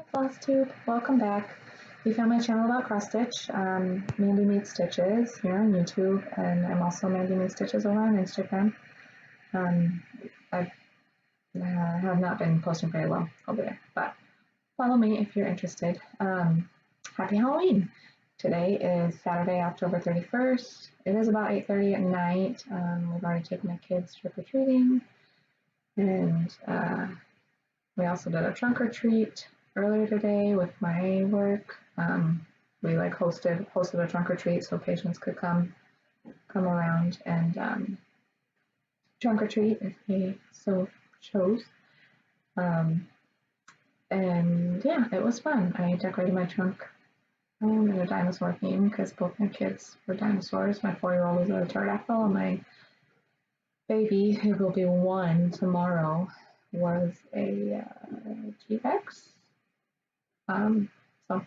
Hi Flosstube, welcome back. You found my channel about cross stitch, Mandy Made Stitches here on YouTube, and I'm also Mandy Made Stitches over on Instagram. I have not been posting very well over there, but follow me if you're interested. Happy Halloween! Today is Saturday, October 31st. It is about 8:30 at night. We've already taken my kids trick-or-treating, and we also did a trunk or treat earlier today with my work. We hosted a trunk or treat so patients could come around and trunk or treat if they so chose. And yeah, it was fun. I decorated my trunk in a dinosaur theme because both my kids were dinosaurs. My 4-year-old was a pterodactyl, and my baby, who will be 1 tomorrow, was a T-Rex. So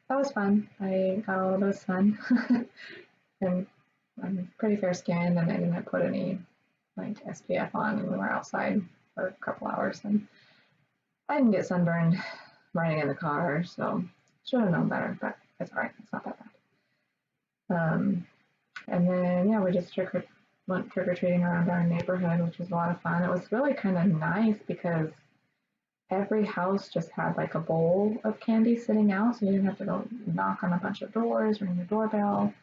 that was fun. I got a little bit of sun, and I'm pretty fair skinned, and I didn't put any like SPF on, and we were outside for a couple hours, and I didn't get sunburned riding in the car, so should have known better, but it's alright, it's not that bad. And then yeah, we just went trick-or-treating around our neighborhood, which was a lot of fun. It was really kind of nice because every house just had like a bowl of candy sitting out, so you didn't have to go knock on a bunch of doors, ring the doorbell.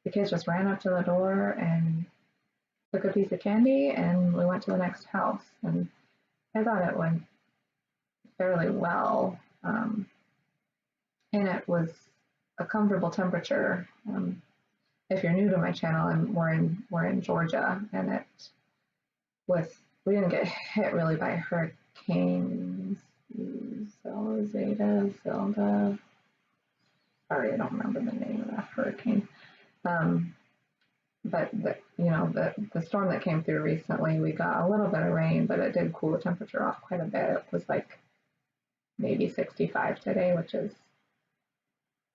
The kids just ran up to the door and took a piece of candy, and we went to the next house. And I thought it went fairly well, and it was a comfortable temperature. If you're new to my channel, and we're in Georgia, and we didn't get hit really by hurricanes. Zelda. Sorry, I don't remember the name of that hurricane. But the storm that came through recently, we got a little bit of rain, but it did cool the temperature off quite a bit. It was like maybe 65 today, which is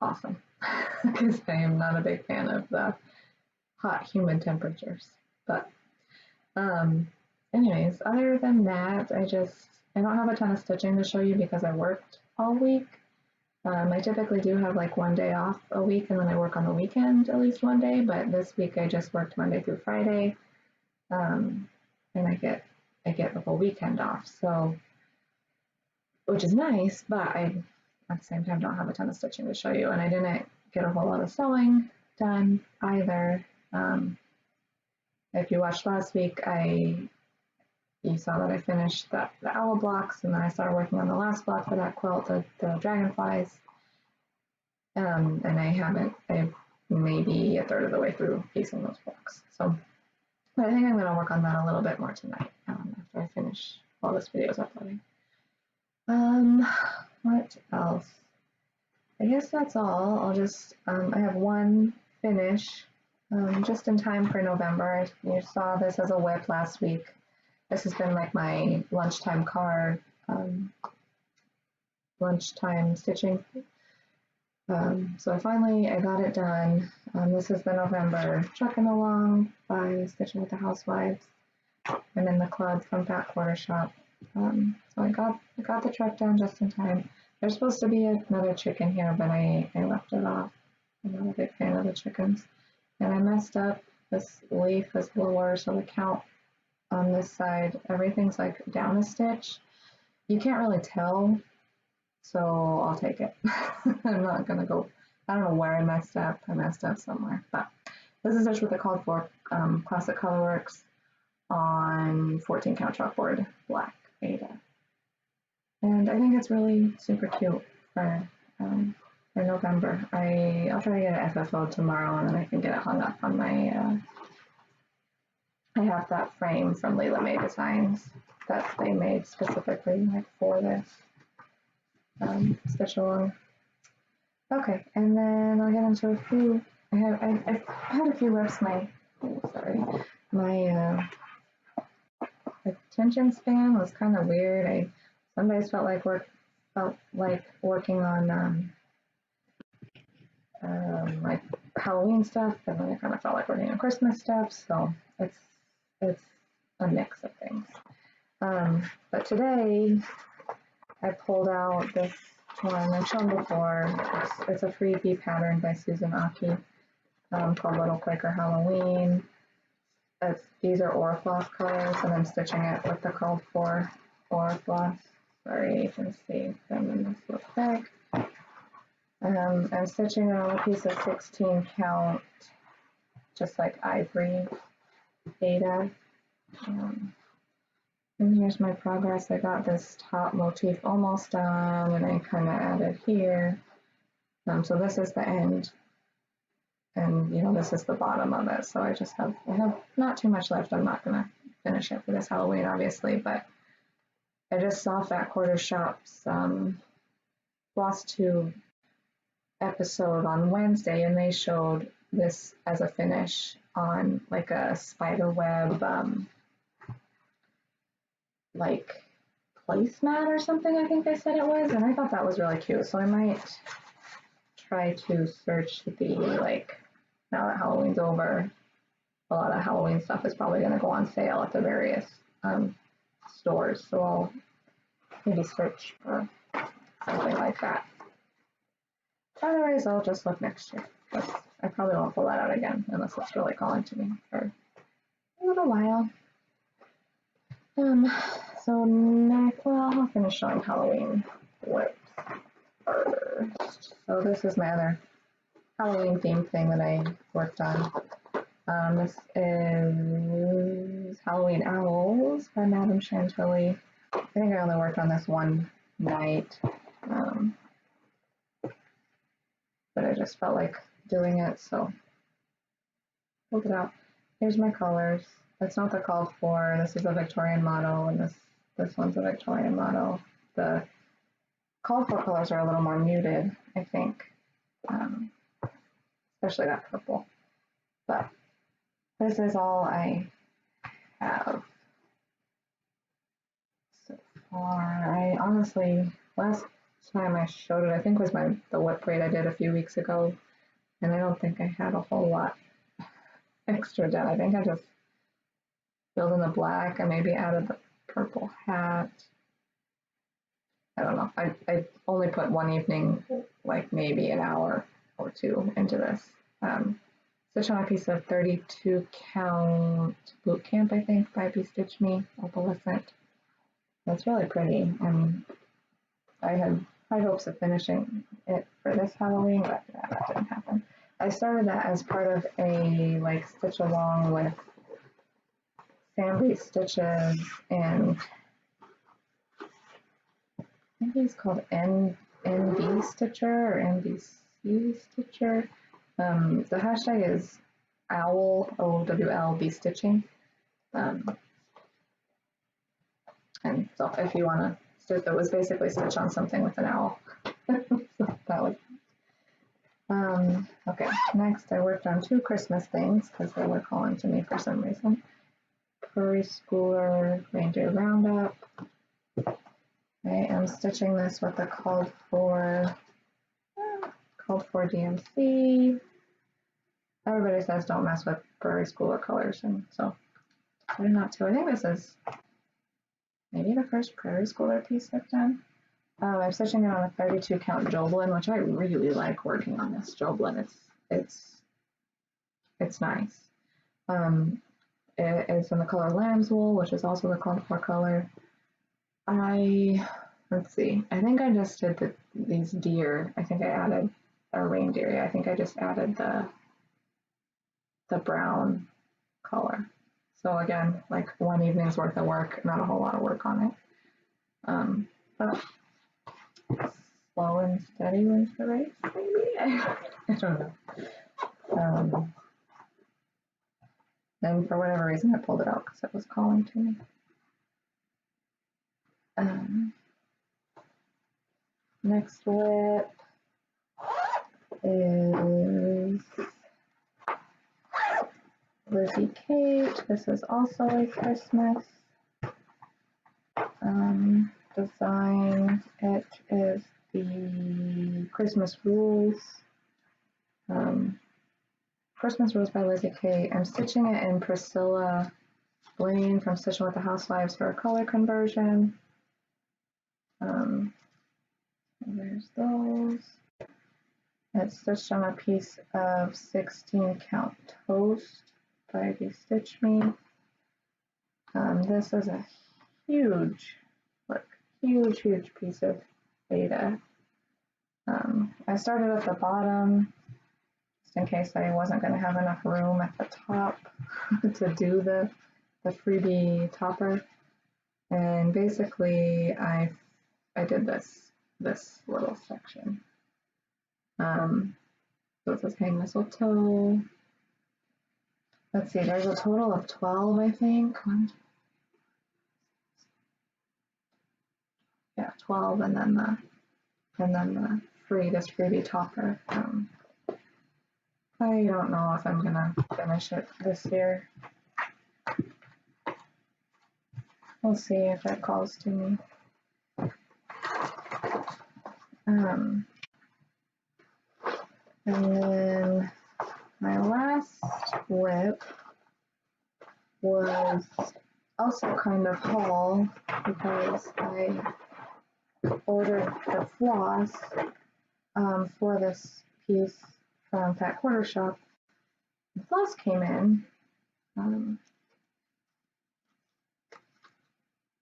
awesome because I am not a big fan of the hot, humid temperatures. But anyways, other than that, I don't have a ton of stitching to show you because I worked all week. I typically do have like 1 day off a week, and then I work on the weekend at least 1 day, but this week I just worked Monday through Friday, and I get the whole weekend off, so, which is nice, but I at the same time don't have a ton of stitching to show you, and I didn't get a whole lot of sewing done either. If you watched last week, you saw that I finished the owl blocks, and then I started working on the last block for that quilt, the dragonflies. And I'm maybe a third of the way through piecing those blocks. So, but I think I'm going to work on that a little bit more tonight after I finish all this videos uploading. What else? I guess that's all. I'll just, I have one finish just in time for November. You saw this as a whip last week. This has been like my lunchtime lunchtime stitching. So I got it done. This is the November trucking along by Stitching with the Housewives. I'm in the club from Fat Quarter Shop. So I got the truck done just in time. There's supposed to be another chicken here, but I left it off. I'm not a big fan of the chickens. And I messed up. This leaf is lower, so the count on this side, everything's like down a stitch. You can't really tell, so I'll take it. I'm not gonna go, I don't know where I messed up. I messed up somewhere, but this is just what they called for, Classic Colorworks on 14 count chalkboard black Ada. And I think it's really super cute for November. I'll try to get it FFO'd tomorrow, and then I can get it hung up on my, I have that frame from Leila May Designs that they made specifically like for this stitch along. Okay, and then I'll get into a few. I've had a few rips. My attention span was kind of weird. I some days felt like working on like Halloween stuff, and then I kind of felt like working on Christmas stuff. So it's a mix of things. But today I pulled out this well, I mentioned before, it's a freebie pattern by Susan Aki called Little Quaker Halloween. These are Orifloss colors, and I'm stitching it with the called for Orifloss. Sorry, you can see them in this little bag. I'm stitching it on a piece of 16 count, just like ivory data. And here's my progress. I got this top motif almost done, and I kind of added here. So this is the end, and this is the bottom of it. So I have not too much left. I'm not gonna finish it for this Halloween, obviously, but I just saw Fat Quarter Shop's Flosstube episode on Wednesday, and they showed this as a finish on like a spider web like placemat or something, I think they said it was, and I thought that was really cute. So I might try to search now that Halloween's over, a lot of Halloween stuff is probably going to go on sale at the various stores. So I'll maybe search for something like that. Otherwise, I'll just look next year. I probably won't pull that out again unless it's really calling to me for a little while. So next, well, I'll finish showing Halloween whips first. So this is my other Halloween themed thing that I worked on. This is Halloween Owls by Madame Chantilly. I think I only worked on this one night, but I just felt like doing it, so pulled it out. Here's my colors. That's not the called for. This is a Victorian motto, and this one's a Victorian motto. The called for colors are a little more muted, I think, especially that purple. But this is all I have so far. I honestly, last time I showed it, I think was the whip braid I did a few weeks ago, and I don't think I had a whole lot extra done. I think I just filled in the black and maybe added the purple hat. I don't know. I only put one evening, like maybe an hour or two into this. Stitch on a piece of 32 count boot camp, I think, by Be Stitch Me, opalescent. That's really pretty. I had high hopes of finishing it for this Halloween, but that didn't happen. I started that as part of a stitch along with Samby Stitches, and I think he's called NB Stitcher or NBC Stitcher. The hashtag is owl, OWL, be stitching. And so if you want to stitch, it was basically stitch on something with an owl. So that was. Okay, next I worked on two Christmas things because they were calling to me for some reason. Prairie Schooler Reindeer Roundup. I am stitching this with the called for DMC. Everybody says don't mess with Prairie Schooler colors, and so I'm not to. I think this is maybe the first Prairie Schooler piece I've done. I'm stitching it on a 32 count Joblin, which I really like working on this Joblin. It's nice. It's in the color Lamb's Wool, which is also the called for color. Let's see. I think I just did these deer. I think I added a reindeer. I think I just added the brown color. So again, like one evening's worth of work, not a whole lot of work on it. But slow and steady wins the race, maybe? I don't know. And for whatever reason, I pulled it out because it was calling to me. Next whip is Lizzie Kate. This is also a Christmas design. It is the Christmas Rules. Christmas Rules by Lizzie Kate. I'm stitching it in Priscilla Blaine from Stitching with the Housewives for a color conversion. Where there's those. It's stitched on a piece of 16 count toast by Stitch Me. This is a huge, look, huge piece of beta. I started at the bottom just in case I wasn't going to have enough room at the top to do the freebie topper. And basically I did this little section. So it says hang mistletoe. Let's see, there's a total of 12, I think. Yeah, 12, and then the freebie topper. I don't know if I'm gonna finish it this year. We'll see if it calls to me. And then my last whip was also kind of haul because I ordered the floss for this piece from Fat Quarter Shop. The floss came in.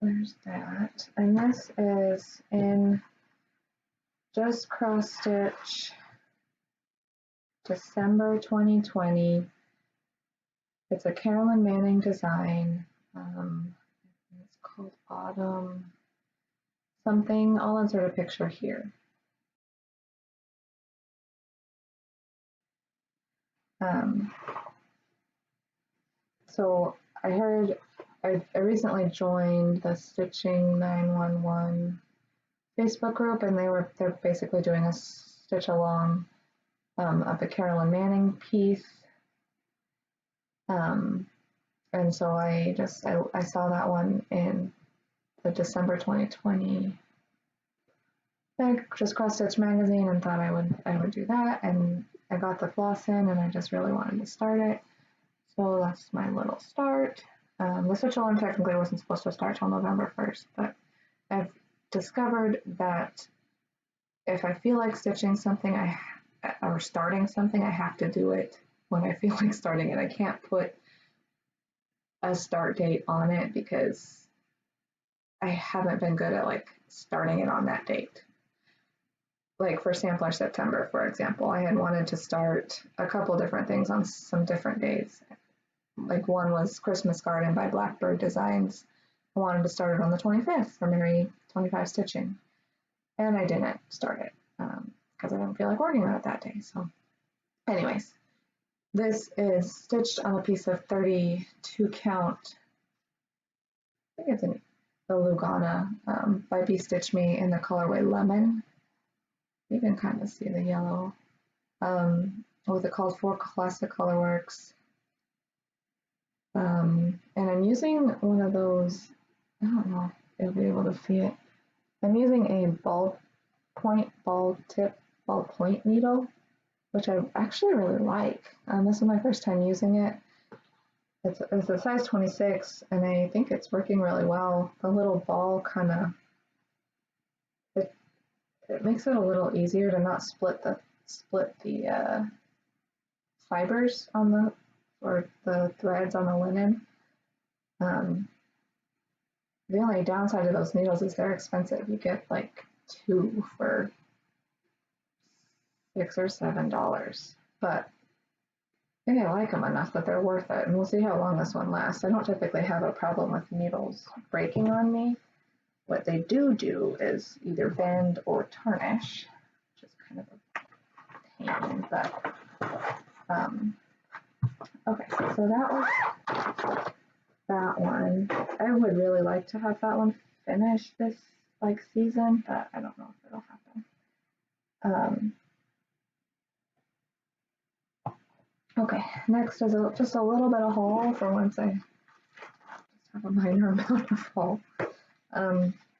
Where's that? And this is in just cross stitch December 2020. It's a Carolyn Manning design. It's called Autumn something. I'll insert a picture here. So I heard I recently joined the Stitching 911 Facebook group, and they're basically doing a stitch along of the Carolyn Manning piece. And so I saw that one in the December 2020 just cross stitch magazine and thought I would do that, and I got the floss in and I just really wanted to start it. So that's my little start. The stitch along technically wasn't supposed to start till November 1st, but I've discovered that if I feel like stitching something or starting something, I have to do it when I feel like starting it. I can't put a start date on it because I haven't been good at like starting it on that date. Like for Sampler September, for example, I had wanted to start a couple different things on some different days. Like one was Christmas Garden by Blackbird Designs. I wanted to start it on the 25th for Merry 25 Stitching. And I didn't start it because I didn't feel like working on it that day. So anyways, this is stitched on a piece of 32 count. I think it's the Lugana by Stitch Me in the colorway Lemon. You can kind of see the yellow. What's it called? For Classic Colorworks. And I'm using one of those, I don't know if you'll be able to see it. I'm using a ball point needle, which I actually really like. This is my first time using it. It's a size 26, and I think it's working really well. The little ball kind of, it makes it a little easier to not split the fibers on the threads on the linen. The only downside of those needles is they're expensive. You get like 2 for $6 or $7, but I think I like them enough that they're worth it, and we'll see how long this one lasts. I don't typically have a problem with needles breaking on me. What they do is either bend or tarnish, which is kind of a pain, but okay, so that was that one. I would really like to have that one finish this like season, but I don't know if it'll happen. Okay, next is just a little bit of haul for once I just have a minor amount of haul.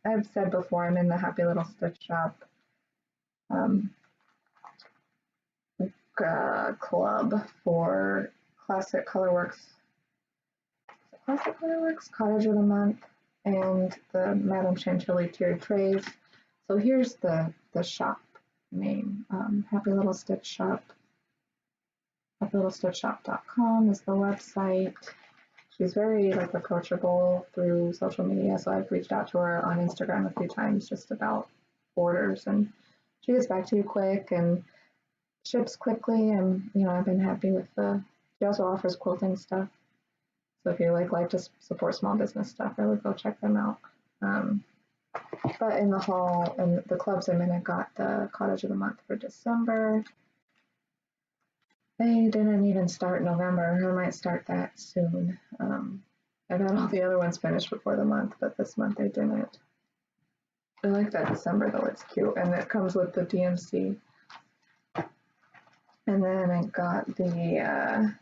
I've said before, I'm in the Happy Little Stitch Shop club for Classic Colorworks. Classic Colorworks Cottage of the Month and the Madame Chantilly tiered trays. So here's the shop name. Happy Little Stitch Shop. HappyLittleStitchShop.com is the website. She's very like approachable through social media, so I've reached out to her on Instagram a few times just about orders, and she gets back to you quick and ships quickly. And I've been happy with the. She also offers quilting stuff, so if you like to support small business stuff, I would go check them out. But in the haul and the clubs I'm in, I got the Cottage of the Month for December. They didn't even start November. I might start that soon. I've had all the other ones finished before the month, but this month they didn't. I like that December though, it's cute. And it comes with the DMC. And then I got the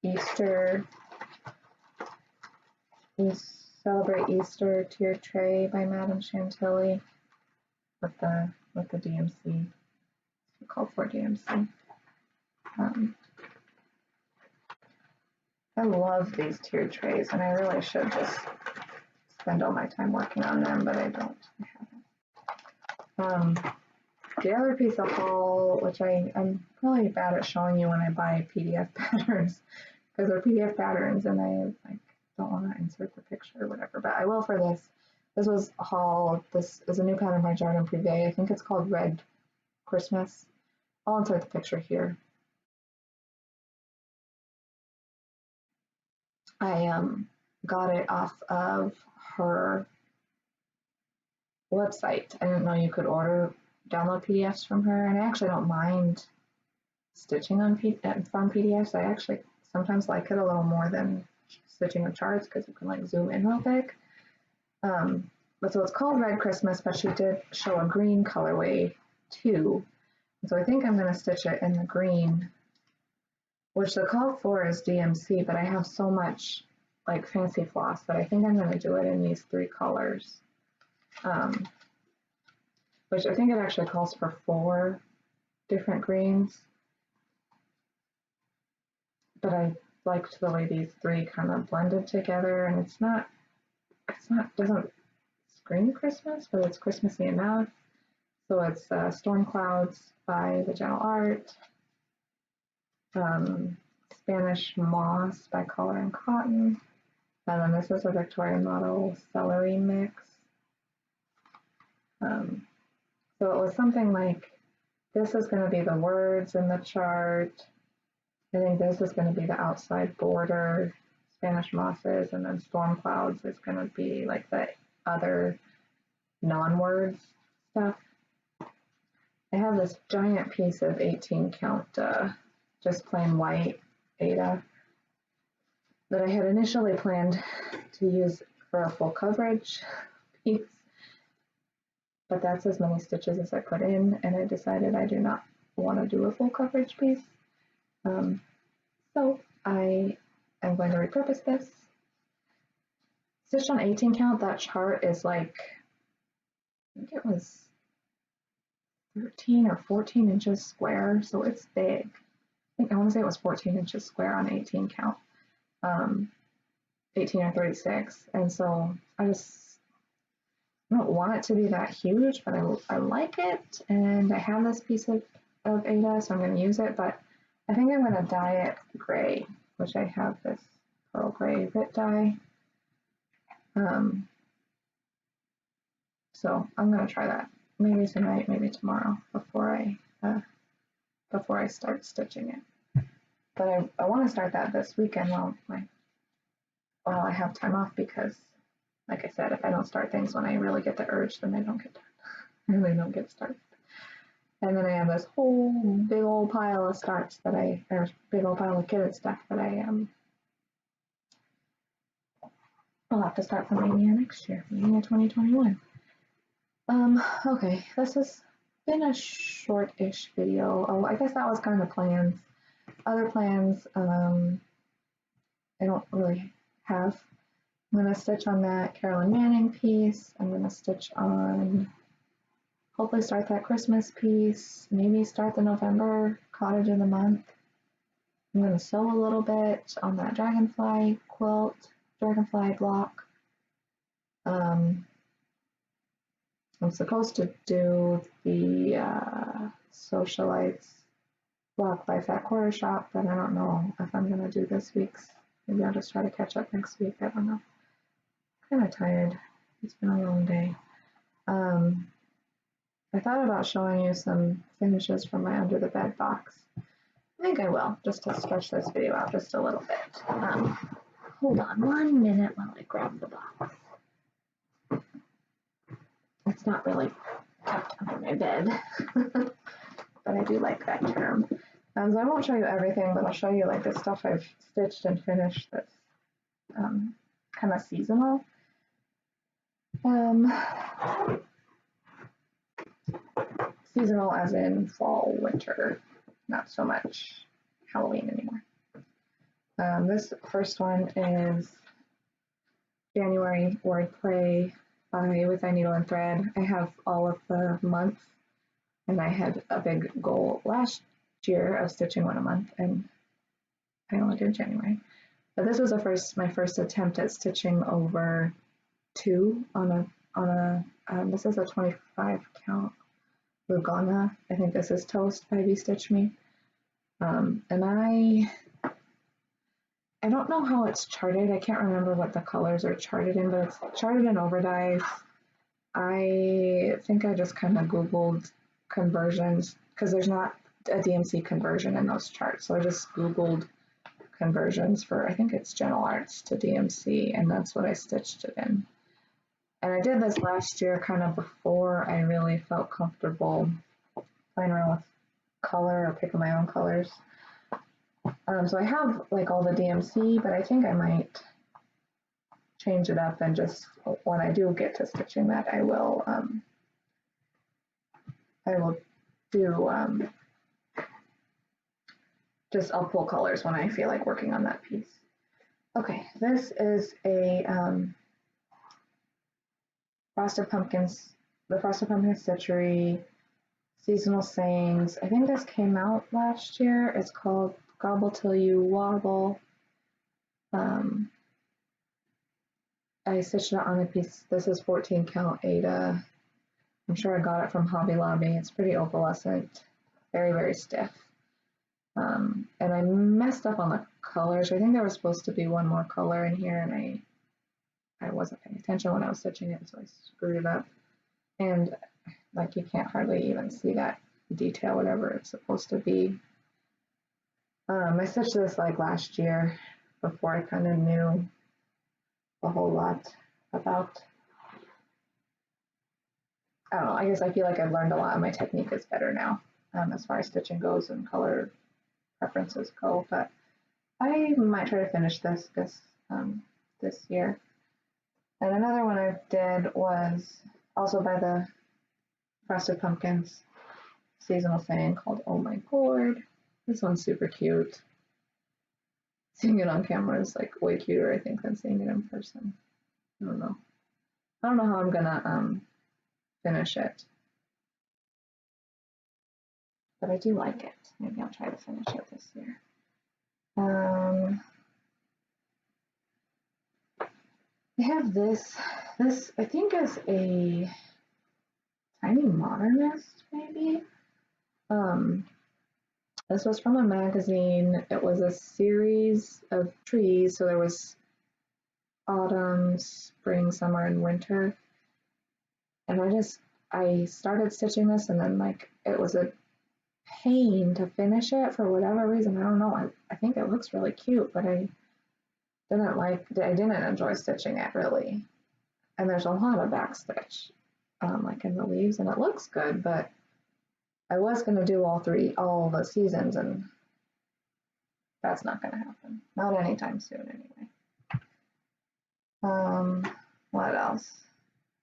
Easter, Celebrate Easter tier tray by Madame Chantilly with the DMC. It's called for DMC. I love these tiered trays, and I really should just spend all my time working on them, but I don't. I haven't. The other piece of haul, which I'm really bad at showing you when I buy PDF patterns, because they're PDF patterns, and I don't want to insert the picture or whatever, but I will for this. This was a haul. This is a new pattern by Jardin Privé. I think it's called Red Christmas. I'll insert the picture here. I got it off of her website. I didn't know you could download PDFs from her, and I actually don't mind stitching on from PDFs. I actually sometimes like it a little more than stitching on charts because you can like zoom in real big. But so it's called Red Christmas, but she did show a green colorway too. And so I think I'm going to stitch it in the green, which the call for is DMC, but I have so much like fancy floss that I think I'm going to do it in these 3 colors, which I think it actually calls for 4 different greens, but I liked the way these 3 kind of blended together, and doesn't scream Christmas, but it's Christmassy enough. So it's Storm Clouds by the Gentle Art, Spanish Moss by Color and Cotton, and then this is a Victorian Model Celery Mix. So it was something like, this is going to be the words in the chart. I think this is going to be the outside border, Spanish Mosses, and then Storm Clouds is going to be like the other non-words stuff. I have this giant piece of 18 count, just plain white Aida that I had initially planned to use for a full coverage piece, but that's as many stitches as I put in, and I decided I do not want to do a full coverage piece. So I am going to repurpose this. Stitched on 18 count, that chart is like, I think it was 13 or 14 inches square, so it's big. I want to say it was 14 inches square on 18 count, 18 or 36, and so I don't want it to be that huge, but I like it, and I have this piece of Aida, so I'm going to use it, but I think I'm going to dye it gray, which I have this pearl gray Rit dye. So I'm going to try that maybe tonight, maybe tomorrow before I start stitching it. But I want to start that this weekend while I have time off, because, like I said, if I don't start things when I really get the urge, then they don't get done. They don't get started. And then I have this whole big old pile of starts big old pile of kitted stuff that I'll have to start for Mania next year, Mania 2021. Okay, this has been a short-ish video. Oh, I guess that was kind of the plans. Other plans, I don't really have. I'm going to stitch on that Carolyn Manning piece. I'm going to stitch on, hopefully start that Christmas piece, maybe start the November Cottage of the Month. I'm going to sew a little bit on that dragonfly quilt, dragonfly block. I'm supposed to do the Socialites block by Fat Quarter Shop, but I don't know if I'm gonna do this week's. Maybe I'll just try to catch up next week. I don't know. I'm kind of tired. It's been a long day. I thought about showing you some finishes from my under the bed box. I think I will, just to stretch this video out just a little bit. Hold on 1 minute while I grab the box. It's not really kept under my bed, but I do like that term. So I won't show you everything, but I'll show you like the stuff I've stitched and finished that's kind of seasonal. Seasonal as in fall, winter, not so much Halloween anymore. This first one is January Wordplay with I Needle and Thread. I have all of the months, and I had a big goal last year of stitching one a month, and I only did January. But this was my first attempt at stitching over 2 on a this is a 25 count Lugana. I think this is Toast by Stitch Me. And I don't know how it's charted. I can't remember what the colors are charted in, but it's charted in Overdyes. I think I just kind of Googled conversions because there's not a DMC conversion in those charts. So I just Googled conversions for, I think it's Gentle Arts to DMC, and that's what I stitched it in. And I did this last year kind of before I really felt comfortable playing around with color or picking my own colors. So I have like all the DMC, but I think I might change it up and just when I do get to stitching that, I will do just I'll pull colors when I feel like working on that piece. Okay, this is a Frosted Pumpkins, the Frosted Pumpkin Stitchery Seasonal Sayings. I think this came out last year. It's called Gobble Till You Wobble. I stitched it on a piece. This is 14 count Ada. I'm sure I got it from Hobby Lobby. It's pretty opalescent, very, very stiff. And I messed up on the colors. I think there was supposed to be one more color in here, and I wasn't paying attention when I was stitching it, so I screwed it up. And like you can't hardly even see that detail, whatever it's supposed to be. I stitched this like last year before I kind of knew a whole lot about, I don't know, I guess I feel like I've learned a lot and my technique is better now as far as stitching goes and color preferences go, but I might try to finish this year. And another one I did was also by the Frosted Pumpkins seasonal saying called Oh My Gourd. This one's super cute. Seeing it on camera is like way cuter, I think, than seeing it in person. I don't know how I'm gonna finish it, but I do like it. Maybe I'll try to finish it this year. I have this I think is a Tiny Modernist, maybe. This was from a magazine. It was a series of trees, so there was autumn, spring, summer, and winter. And I started stitching this, and then like it was a pain to finish it for whatever reason. I don't know. I think it looks really cute, but I didn't enjoy stitching it really. And there's a lot of backstitch, like in the leaves, and it looks good, but I was gonna do all the seasons, and that's not gonna happen. Not anytime soon, anyway. What else?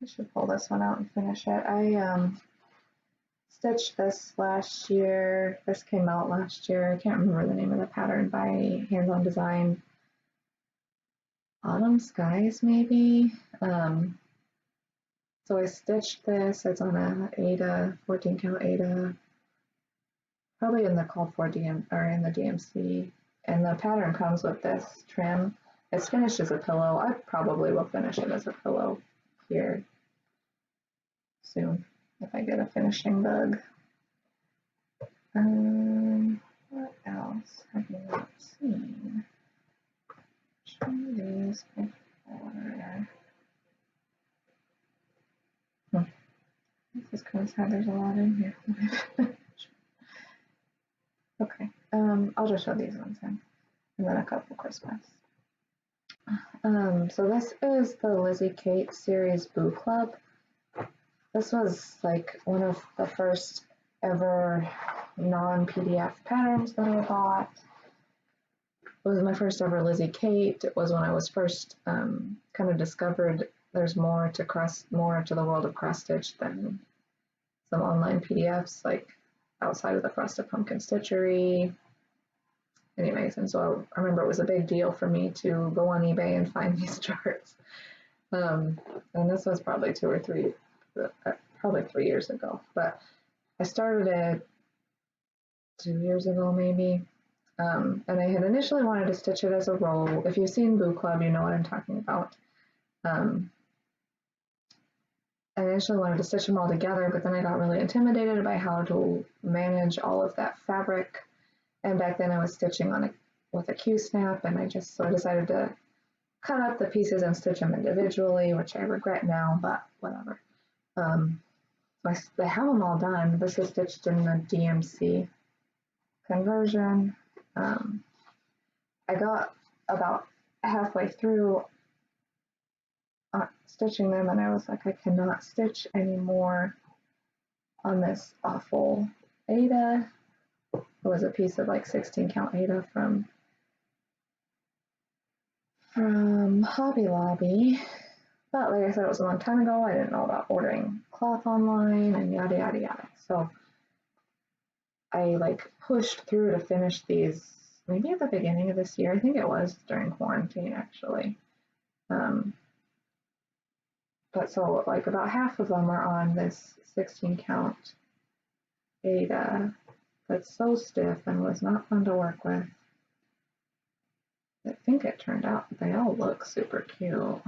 I should pull this one out and finish it. I stitched this last year. This came out last year. I can't remember the name of the pattern by Hands On Design. Autumn Skies, maybe. So I stitched this. It's on a Ada, 14 count Ada, probably in the called for DM or in the DMC. And the pattern comes with this trim. It's finished as a pillow. I probably will finish it as a pillow here soon if I get a finishing bug. What else have you not seen? Show these before. This is kind of sad. There's a lot in here. Okay. I'll just show these ones then, and then a couple Christmas. So this is the Lizzie Kate series Boo Club. This was like one of the first ever non-PDF patterns that I bought. It was my first ever Lizzie Kate. It was when I was first kind of discovered there's more to the world of cross stitch than some online PDFs like outside of the Frosted Pumpkin Stitchery. Anyways, and so I remember it was a big deal for me to go on eBay and find these charts. And this was probably 3 years ago, but I started it 2 years ago maybe. And I had initially wanted to stitch it as a roll. If you've seen Boo Club, you know what I'm talking about. I initially wanted to stitch them all together, but then I got really intimidated by how to manage all of that fabric. And back then I was stitching with a Q-snap, and I decided to cut up the pieces and stitch them individually, which I regret now, but whatever. So I have them all done. This is stitched in the DMC conversion. I got about halfway through stitching them, and I was like, I cannot stitch anymore on this awful Aida. It was a piece of like 16 count Aida from Hobby Lobby. But like I said, it was a long time ago. I didn't know about ordering cloth online and yada yada yada. So I like pushed through to finish these maybe at the beginning of this year. I think it was during quarantine actually. But so like about half of them are on this 16 count Aida that's so stiff and was not fun to work with. I think it turned out they all look super cute.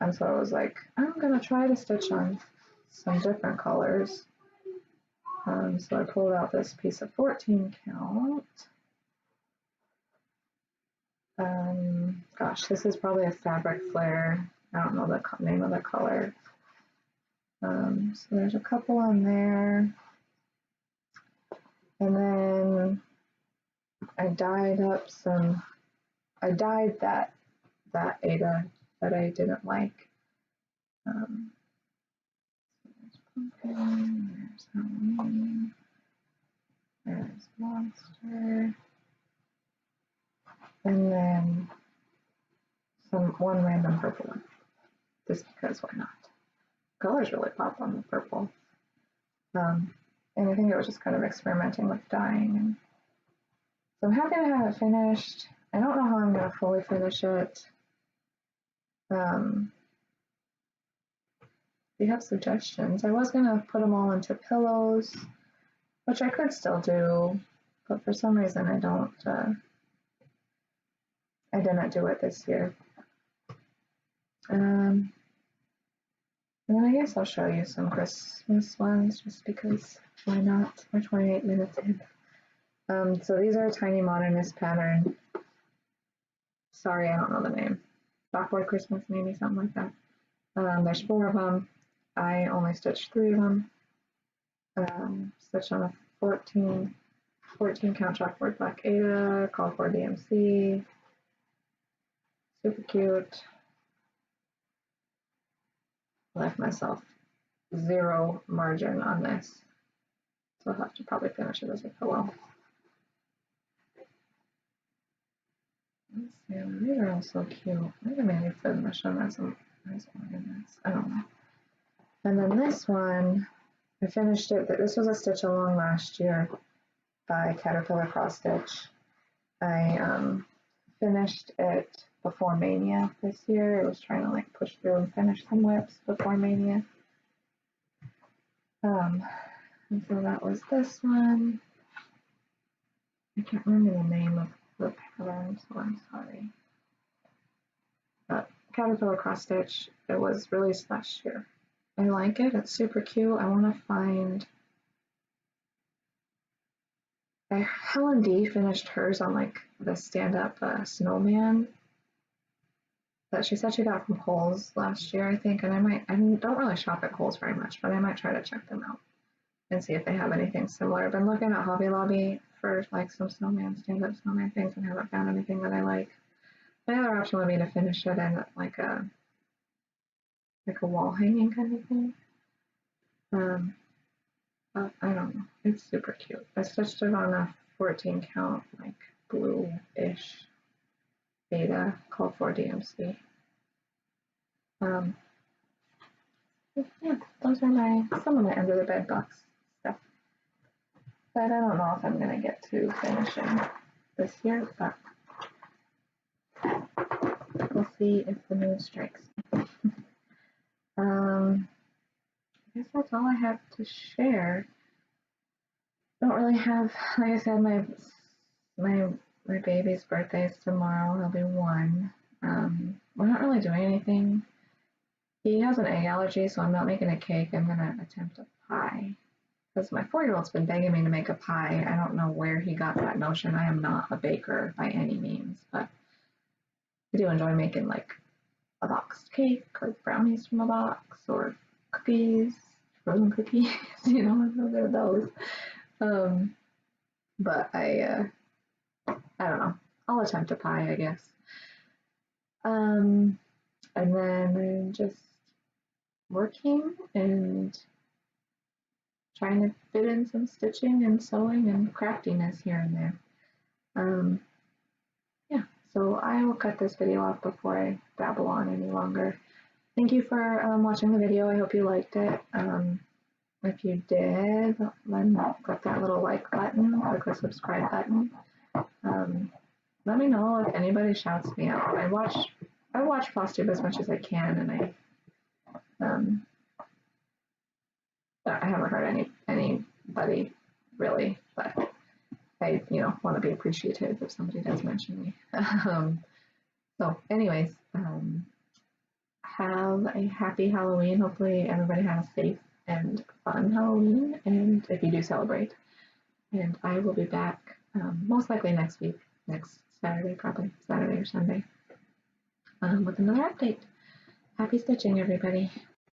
And so I was like, I'm gonna try to stitch on some different colors. So I pulled out this piece of 14 count. Gosh, this is probably a fabric flare. I don't know the name of the color. So there's a couple on there. And then I dyed that Aida that I didn't like. There's pumpkin, there's Halloween, there's monster, and then one random purple one, just because why not? Colors really pop on the purple. And I think it was just kind of experimenting with dyeing. And so I'm happy to have it finished. I don't know how I'm going to fully finish it. If you have suggestions, I was going to put them all into pillows, which I could still do, but for some reason I didn't do it this year. And then I guess I'll show you some Christmas ones just because why not? We're 28 minutes in. So these are a tiny modernist pattern. Sorry, I don't know the name. Chalkboard Christmas, maybe something like that. There's 4 of them. I only stitched 3 of them. Stitched on a 14 count chalkboard black Aida, called for DMC. Super cute. Left myself 0 margin on this, so I'll have to probably finish it as a pillow. These are all so cute. Maybe I finish them as ornaments. I don't know. And then this one, I finished it. This was a stitch along last year by Caterpillar Cross Stitch. I finished it before Mania this year. I was trying to like push through and finish some whips before Mania. And so that was this one. I can't remember the name of the pattern, so I'm sorry. But Caterpillar Cross Stitch, it was released last year. I like it. It's super cute. I want to find. Helen D finished hers on like the stand-up snowman that she said she got from Kohl's last year, I think. And I don't really shop at Kohl's very much, but I might try to check them out and see if they have anything similar. I've been looking at Hobby Lobby for like some stand-up snowman things and haven't found anything that I like. My other option would be to finish it in like a wall hanging kind of thing. Um, but I don't know. It's super cute. I stitched it on a 14 count, like blue-ish beta called 4DMC. Um, yeah, those are some of my under the bed box stuff. But I don't know if I'm gonna get to finishing this year, but we'll see if the mood strikes me. I guess that's all I have to share. Don't really have, like I said, my my baby's birthday is tomorrow. He'll be 1. We're not really doing anything. He has an egg allergy, so I'm not making a cake. I'm gonna attempt a pie because my 4-year-old's been begging me to make a pie. I don't know where he got that notion. I am not a baker by any means, but I do enjoy making like a boxed cake or brownies from a box or cookies, frozen cookies, a little bit of those. But I don't know. I'll attempt a pie, I guess. And then I'm just working and trying to fit in some stitching and sewing and craftiness here and there. Yeah, so I will cut this video off before I babble on any longer. Thank you for watching the video. I hope you liked it. If you did, then click that little like button, click the subscribe button. Let me know if anybody shouts me out. I watch Flosstube as much as I can, and I haven't heard anybody really, but I want to be appreciative if somebody does mention me. So, anyways, have a happy Halloween. Hopefully, everybody had a safe and fun Halloween, and if you do celebrate. And I will be back most likely next week, next Saturday, probably Saturday or Sunday, with another update. Happy stitching, everybody.